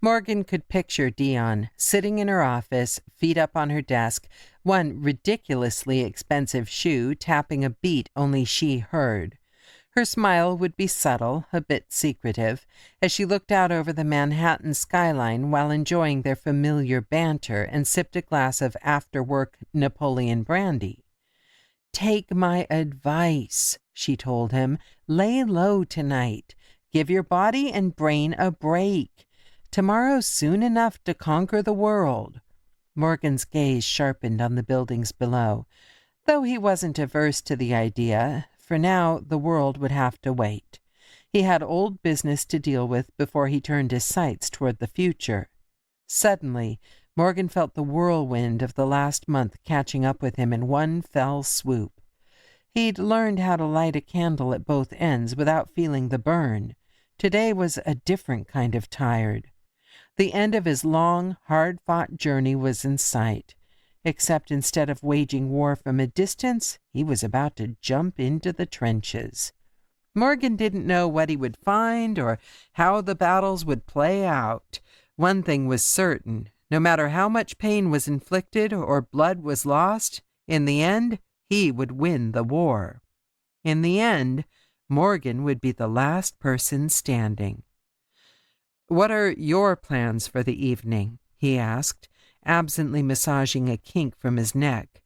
Morgan could picture Dion sitting in her office, feet up on her desk, one ridiculously expensive shoe tapping a beat only she heard. Her smile would be subtle, a bit secretive, as she looked out over the Manhattan skyline while enjoying their familiar banter and sipped a glass of after-work Napoleon brandy. "Take my advice," she told him. "Lay low tonight. Give your body and brain a break. Tomorrow's soon enough to conquer the world." Morgan's gaze sharpened on the buildings below, though he wasn't averse to the idea. For now, the world would have to wait. He had old business to deal with before he turned his sights toward the future. Suddenly, Morgan felt the whirlwind of the last month catching up with him in one fell swoop. He'd learned how to light a candle at both ends without feeling the burn. Today was a different kind of tired. The end of his long, hard-fought journey was in sight. Except instead of waging war from a distance, he was about to jump into the trenches. Morgan didn't know what he would find or how the battles would play out. One thing was certain. No matter how much pain was inflicted or blood was lost, in the end, he would win the war. In the end, Morgan would be the last person standing. "What are your plans for the evening?" he asked, absently massaging a kink from his neck.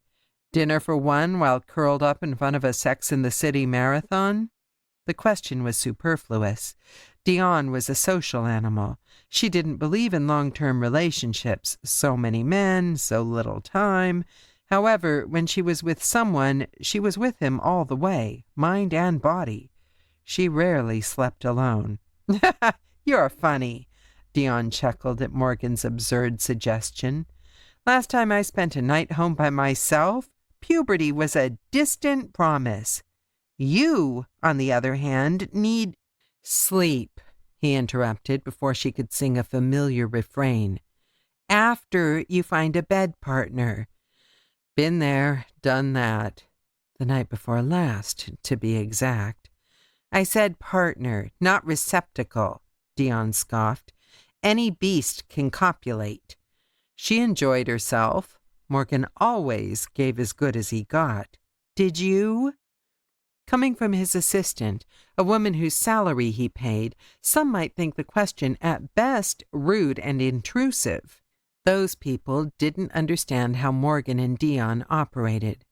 "Dinner for one while curled up in front of a Sex and the City marathon?" The question was superfluous. Dion was a social animal. She didn't believe in long-term relationships. So many men, so little time. However, when she was with someone, she was with him all the way, mind and body. She rarely slept alone. "You're funny," Dion chuckled at Morgan's absurd suggestion. "Last time I spent a night home by myself, puberty was a distant promise. You, on the other hand, need—" "Sleep," he interrupted before she could sing a familiar refrain. "After you find a bed partner." "Been there, done that. The night before last, to be exact." "I said partner, not receptacle," Dion scoffed. "Any beast can copulate." She enjoyed herself. Morgan always gave as good as he got. "Did you?" Coming from his assistant, a woman whose salary he paid, some might think the question at best rude and intrusive. Those people didn't understand how Morgan and Dion operated.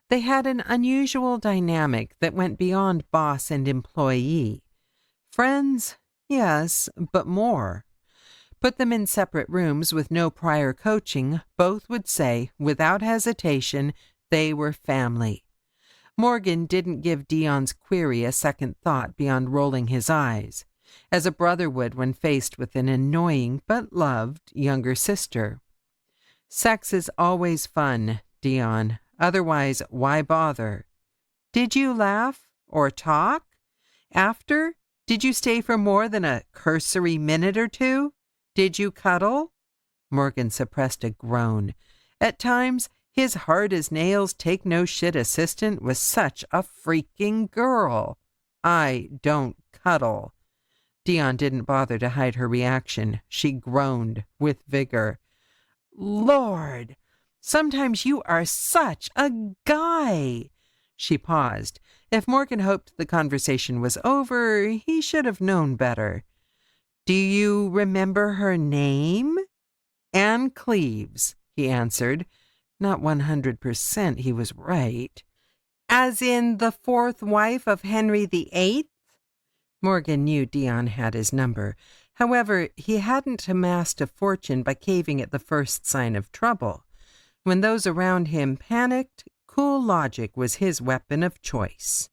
They had an unusual dynamic that went beyond boss and employee. Friends? Yes, but more. Put them in separate rooms with no prior coaching, both would say, without hesitation, they were family. Morgan didn't give Dion's query a second thought beyond rolling his eyes, as a brother would when faced with an annoying but loved younger sister. "Sex is always fun, Dion. Otherwise, why bother?" "Did you laugh? Or talk? After? Did you stay for more than a cursory minute or two? Did you cuddle?" Morgan suppressed a groan. At times, his hard-as-nails take-no-shit assistant was such a freaking girl. "I don't cuddle." Dion didn't bother to hide her reaction. She groaned with vigor. "Lord, sometimes you are such a guy." She paused. If Morgan hoped the conversation was over, he should have known better. "Do you remember her name?" "Anne Cleves," he answered. Not 100% he was right. "As in the fourth wife of Henry VIII?" Morgan knew Dion had his number. However, he hadn't amassed a fortune by caving at the first sign of trouble. When those around him panicked, cool logic was his weapon of choice.